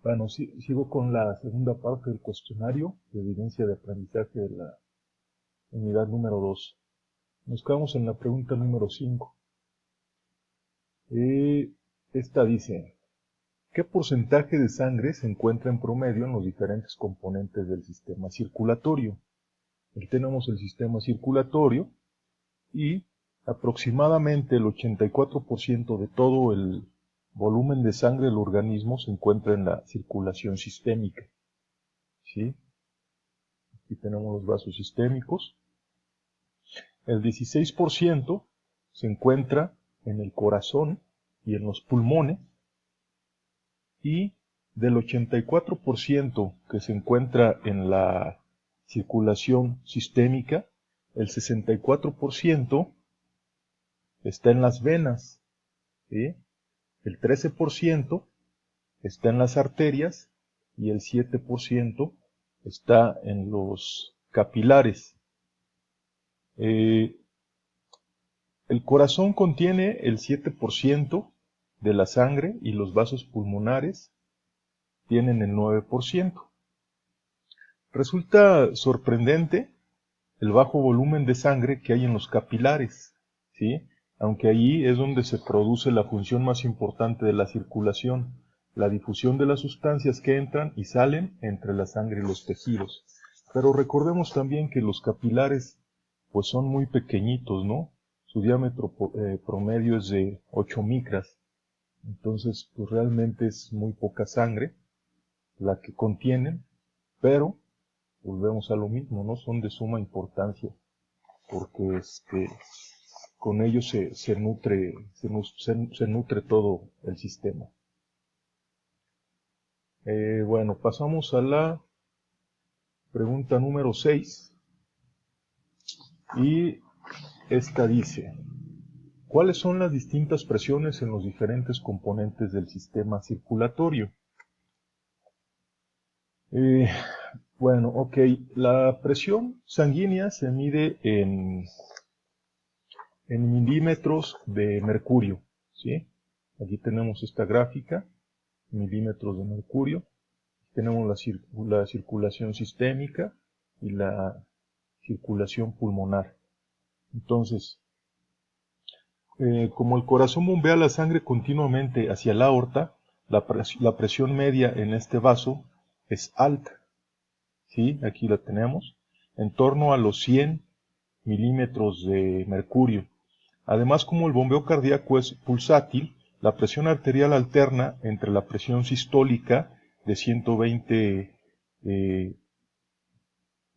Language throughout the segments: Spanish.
Bueno, sigo con la segunda parte del cuestionario de evidencia de aprendizaje de la unidad número 2. Nos quedamos en la pregunta número 5. Esta dice, ¿qué porcentaje de sangre se encuentra en promedio en los diferentes componentes del sistema circulatorio? Aquí tenemos el sistema circulatorio y aproximadamente el 84% de todo el volumen de sangre del organismo se encuentra en la circulación sistémica. ¿Sí? Aquí tenemos los vasos sistémicos. El 16% se encuentra en el corazón y en los pulmones. Y del 84% que se encuentra en la circulación sistémica, el 64% está en las venas, ¿sí? El 13% está en las arterias y el 7% está en los capilares. El corazón contiene el 7% de la sangre y los vasos pulmonares tienen el 9%. Resulta sorprendente el bajo volumen de sangre que hay en los capilares, ¿sí? Aunque allí es donde se produce la función más importante de la circulación, la difusión de las sustancias que entran y salen entre la sangre y los tejidos. Pero recordemos también que los capilares pues son muy pequeñitos, ¿no? Su diámetro promedio es de 8 micras. Entonces, pues realmente es muy poca sangre la que contienen, pero volvemos a lo mismo, ¿no? Son de suma importancia, porque con ellos se nutre todo el sistema. Bueno, pasamos a la pregunta número 6. Y esta dice, ¿cuáles son las distintas presiones en los diferentes componentes del sistema circulatorio? Bueno, ok, la presión sanguínea se mide en milímetros de mercurio, ¿sí? Aquí tenemos esta gráfica, milímetros de mercurio. Tenemos la circulación sistémica y la circulación pulmonar. Entonces, como el corazón bombea la sangre continuamente hacia la aorta, la presión media en este vaso es alta. ¿Sí? Aquí la tenemos, en torno a los 100 milímetros de mercurio. Además, como el bombeo cardíaco es pulsátil, la presión arterial alterna entre la presión sistólica de 120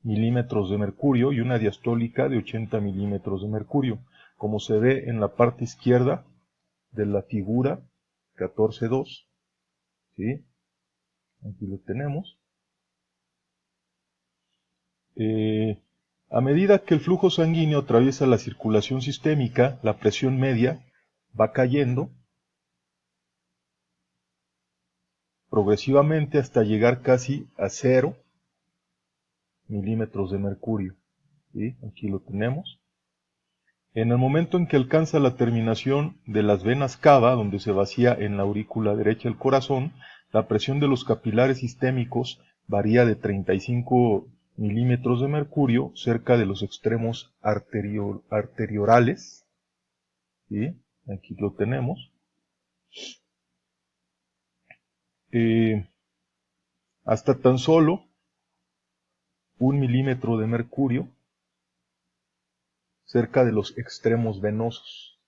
milímetros de mercurio y una diastólica de 80 milímetros de mercurio, como se ve en la parte izquierda de la figura 14.2. ¿Sí? Aquí lo tenemos. A medida que el flujo sanguíneo atraviesa la circulación sistémica, la presión media va cayendo progresivamente hasta llegar casi a 0 milímetros de mercurio. ¿Sí? Aquí lo tenemos. En el momento en que alcanza la terminación de las venas cava, donde se vacía en la aurícula derecha el corazón, la presión de los capilares sistémicos varía de 35 milímetros de mercurio cerca de los extremos arteriorales. ¿Sí? Aquí lo tenemos. Hasta tan solo 1 milímetro de mercurio cerca de los extremos venosos.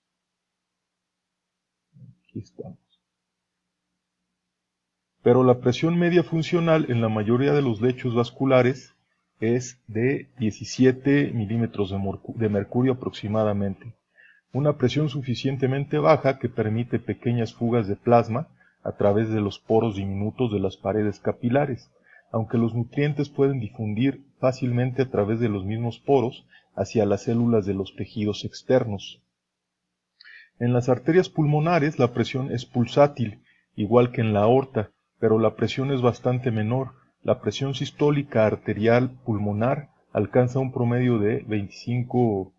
Aquí estamos. Pero la presión media funcional en la mayoría de los lechos vasculares es de 17 milímetros de mercurio aproximadamente. Una presión suficientemente baja que permite pequeñas fugas de plasma a través de los poros diminutos de las paredes capilares, aunque los nutrientes pueden difundir fácilmente a través de los mismos poros hacia las células de los tejidos externos. En las arterias pulmonares la presión es pulsátil, igual que en la aorta, pero la presión es bastante menor. La presión sistólica arterial pulmonar alcanza un promedio de 25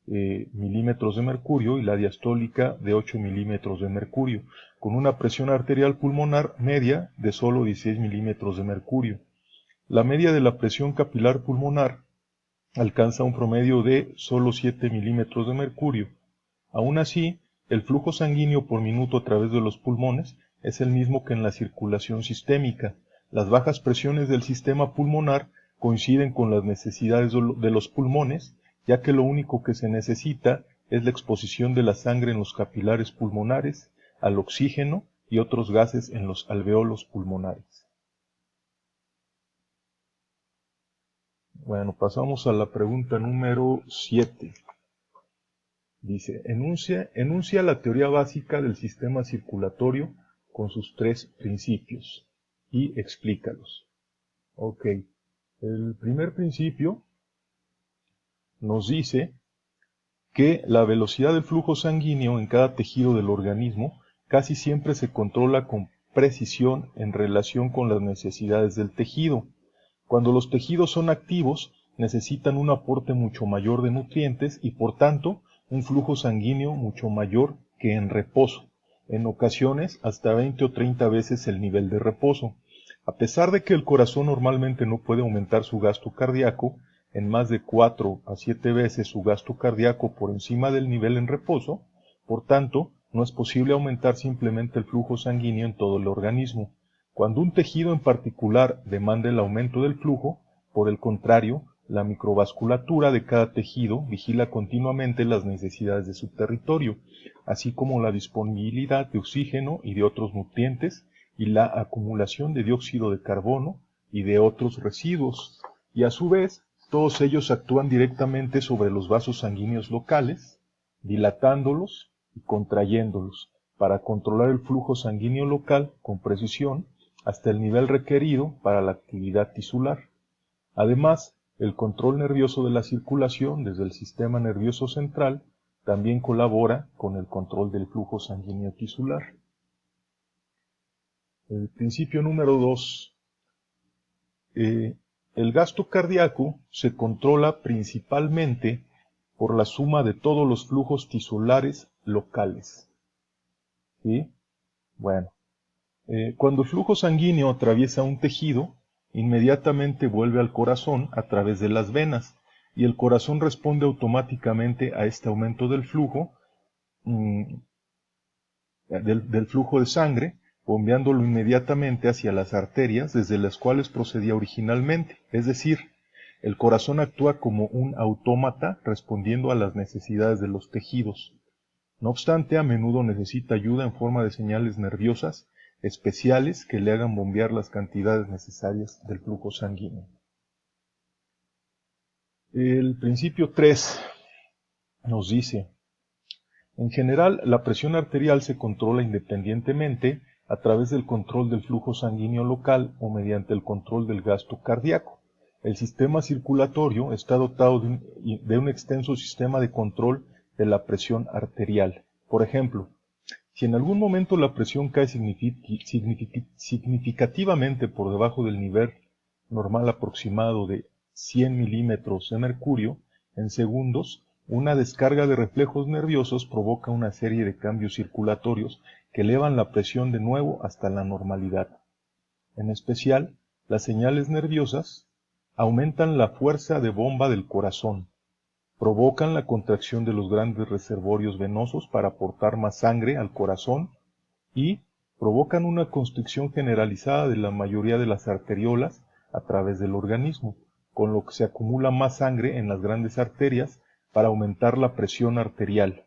milímetros de mercurio y la diastólica de 8 milímetros de mercurio, con una presión arterial pulmonar media de solo 16 milímetros de mercurio. La media de la presión capilar pulmonar alcanza un promedio de solo 7 milímetros de mercurio. Aún así, el flujo sanguíneo por minuto a través de los pulmones es el mismo que en la circulación sistémica. Las bajas presiones del sistema pulmonar coinciden con las necesidades de los pulmones, ya que lo único que se necesita es la exposición de la sangre en los capilares pulmonares, al oxígeno y otros gases en los alveolos pulmonares. Bueno, pasamos a la pregunta número 7. Dice, enuncia la teoría básica del sistema circulatorio con sus 3 principios y explícalos. Ok, el primer principio nos dice que la velocidad del flujo sanguíneo en cada tejido del organismo casi siempre se controla con precisión en relación con las necesidades del tejido. Cuando los tejidos son activos, necesitan un aporte mucho mayor de nutrientes y por tanto un flujo sanguíneo mucho mayor que en reposo, en ocasiones hasta 20 o 30 veces el nivel de reposo. A pesar de que el corazón normalmente no puede aumentar su gasto cardíaco en más de 4 a 7 veces su gasto cardíaco por encima del nivel en reposo, por tanto, no es posible aumentar simplemente el flujo sanguíneo en todo el organismo. Cuando un tejido en particular demanda el aumento del flujo, por el contrario, la microvasculatura de cada tejido vigila continuamente las necesidades de su territorio, así como la disponibilidad de oxígeno y de otros nutrientes y la acumulación de dióxido de carbono y de otros residuos. Y a su vez, todos ellos actúan directamente sobre los vasos sanguíneos locales, dilatándolos y contrayéndolos, para controlar el flujo sanguíneo local con precisión hasta el nivel requerido para la actividad tisular. Además, el control nervioso de la circulación desde el sistema nervioso central también colabora con el control del flujo sanguíneo tisular. El principio número 2. El gasto cardíaco se controla principalmente por la suma de todos los flujos tisulares locales. ¿Sí? Bueno, cuando el flujo sanguíneo atraviesa un tejido, inmediatamente vuelve al corazón a través de las venas, y el corazón responde automáticamente a este aumento del flujo, del flujo de sangre, bombeándolo inmediatamente hacia las arterias desde las cuales procedía originalmente. Es decir, el corazón actúa como un autómata respondiendo a las necesidades de los tejidos. No obstante, a menudo necesita ayuda en forma de señales nerviosas especiales que le hagan bombear las cantidades necesarias del flujo sanguíneo. El principio 3 nos dice, en general, la presión arterial se controla independientemente a través del control del flujo sanguíneo local o mediante el control del gasto cardíaco. El sistema circulatorio está dotado de un extenso sistema de control de la presión arterial. Por ejemplo, si en algún momento la presión cae significativamente por debajo del nivel normal aproximado de 100 milímetros de mercurio, en segundos, una descarga de reflejos nerviosos provoca una serie de cambios circulatorios que elevan la presión de nuevo hasta la normalidad. En especial, las señales nerviosas aumentan la fuerza de bomba del corazón, provocan la contracción de los grandes reservorios venosos para aportar más sangre al corazón y provocan una constricción generalizada de la mayoría de las arteriolas a través del organismo, con lo que se acumula más sangre en las grandes arterias para aumentar la presión arterial.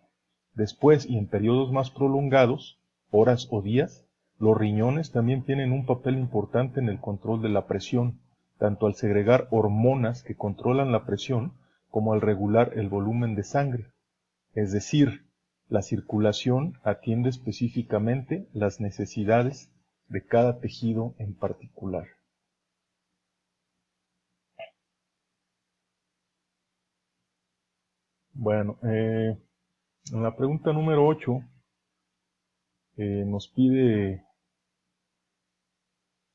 Después y en periodos más prolongados, horas o días, los riñones también tienen un papel importante en el control de la presión, tanto al segregar hormonas que controlan la presión como al regular el volumen de sangre. Es decir, la circulación atiende específicamente las necesidades de cada tejido en particular. Bueno, en la pregunta número 8 nos pide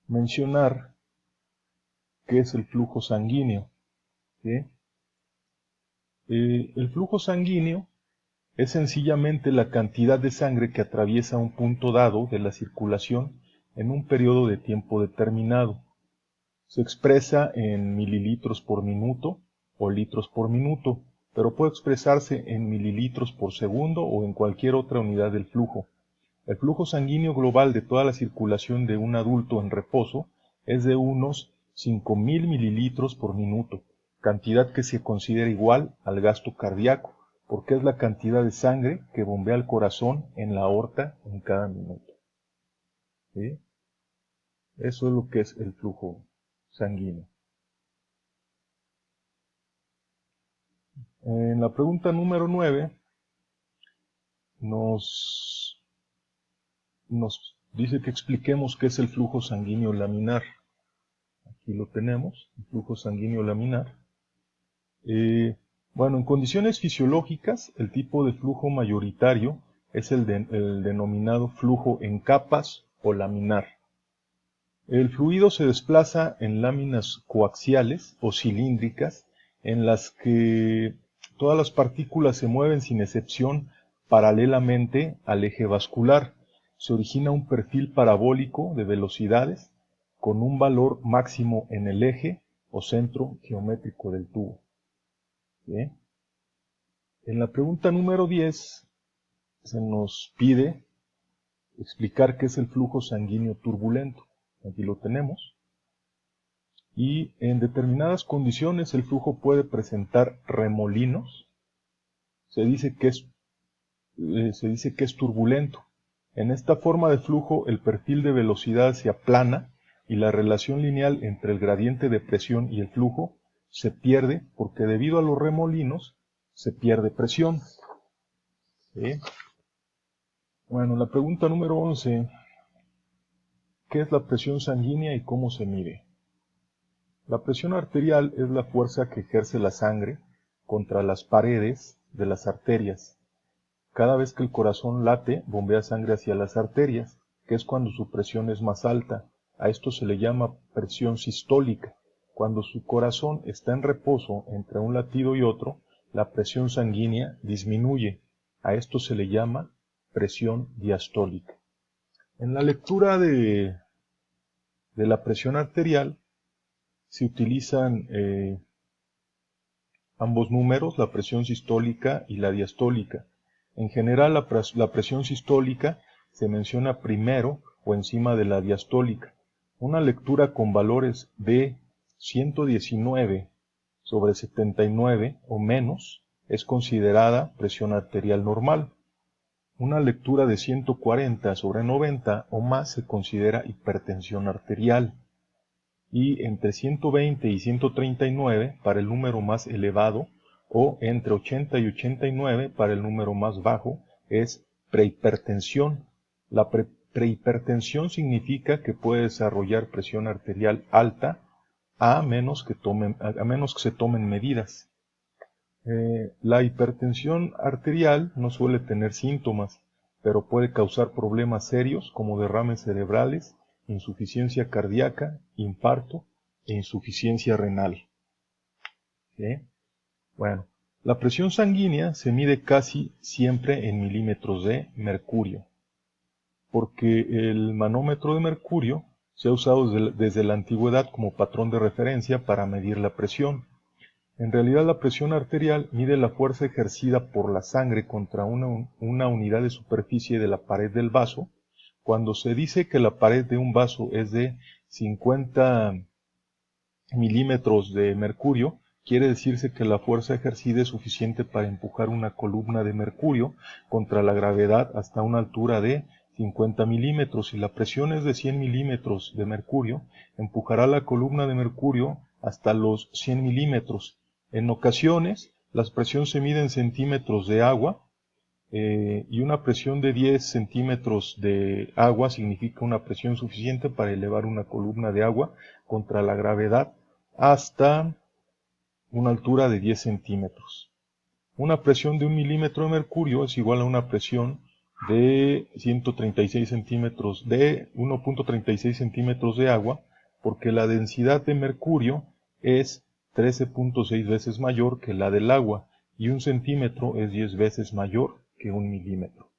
mencionar qué es el flujo sanguíneo. ¿Sí? El flujo sanguíneo es sencillamente la cantidad de sangre que atraviesa un punto dado de la circulación en un periodo de tiempo determinado. Se expresa en mililitros por minuto o litros por minuto, pero puede expresarse en mililitros por segundo o en cualquier otra unidad del flujo. El flujo sanguíneo global de toda la circulación de un adulto en reposo es de unos 5.000 mililitros por minuto, cantidad que se considera igual al gasto cardíaco, porque es la cantidad de sangre que bombea el corazón en la aorta en cada minuto. ¿Sí? Eso es lo que es el flujo sanguíneo. En la pregunta número 9 nos dice que expliquemos qué es el flujo sanguíneo laminar. Aquí lo tenemos, el flujo sanguíneo laminar. Bueno, en condiciones fisiológicas, el tipo de flujo mayoritario es el denominado flujo en capas o laminar. El fluido se desplaza en láminas coaxiales o cilíndricas en las que todas las partículas se mueven sin excepción paralelamente al eje vascular. Se origina un perfil parabólico de velocidades con un valor máximo en el eje o centro geométrico del tubo. ¿Bien? En la pregunta número 10 se nos pide explicar qué es el flujo sanguíneo turbulento. Aquí lo tenemos. Y en determinadas condiciones el flujo puede presentar remolinos. Se dice que es turbulento. En esta forma de flujo el perfil de velocidad se aplana y la relación lineal entre el gradiente de presión y el flujo se pierde porque debido a los remolinos se pierde presión. ¿Sí? Bueno, la pregunta número 11. ¿Qué es la presión sanguínea y cómo se mide? La presión arterial es la fuerza que ejerce la sangre contra las paredes de las arterias. Cada vez que el corazón late, bombea sangre hacia las arterias, que es cuando su presión es más alta. A esto se le llama presión sistólica. Cuando su corazón está en reposo entre un latido y otro, la presión sanguínea disminuye. A esto se le llama presión diastólica. En la lectura de la presión arterial se utilizan ambos números, la presión sistólica y la diastólica. En general, la presión sistólica se menciona primero o encima de la diastólica. Una lectura con valores de 119 sobre 79 o menos es considerada presión arterial normal. Una lectura de 140 sobre 90 o más se considera hipertensión arterial. Y entre 120 y 139 para el número más elevado, o entre 80 y 89 para el número más bajo, es prehipertensión. La prehipertensión significa que puede desarrollar presión arterial alta a menos que se tomen medidas. La hipertensión arterial no suele tener síntomas, pero puede causar problemas serios como derrames cerebrales, insuficiencia cardíaca, infarto e insuficiencia renal. ¿Sí? Bueno, la presión sanguínea se mide casi siempre en milímetros de mercurio, porque el manómetro de mercurio se ha usado desde la antigüedad como patrón de referencia para medir la presión. En realidad la presión arterial mide la fuerza ejercida por la sangre contra una unidad de superficie de la pared del vaso. Cuando se dice que la pared de un vaso es de 50 milímetros de mercurio, quiere decirse que la fuerza ejercida es suficiente para empujar una columna de mercurio contra la gravedad hasta una altura de 50 milímetros. Si la presión es de 100 milímetros de mercurio, empujará la columna de mercurio hasta los 100 milímetros. En ocasiones, la presión se mide en centímetros de agua, y una presión de 10 centímetros de agua significa una presión suficiente para elevar una columna de agua contra la gravedad hasta una altura de 10 centímetros. Una presión de 1 milímetro de mercurio es igual a una presión de 136 centímetros de 1.36 centímetros de agua, porque la densidad de mercurio es 13.6 veces mayor que la del agua, y 1 centímetro es 10 veces mayor que 1 milímetro.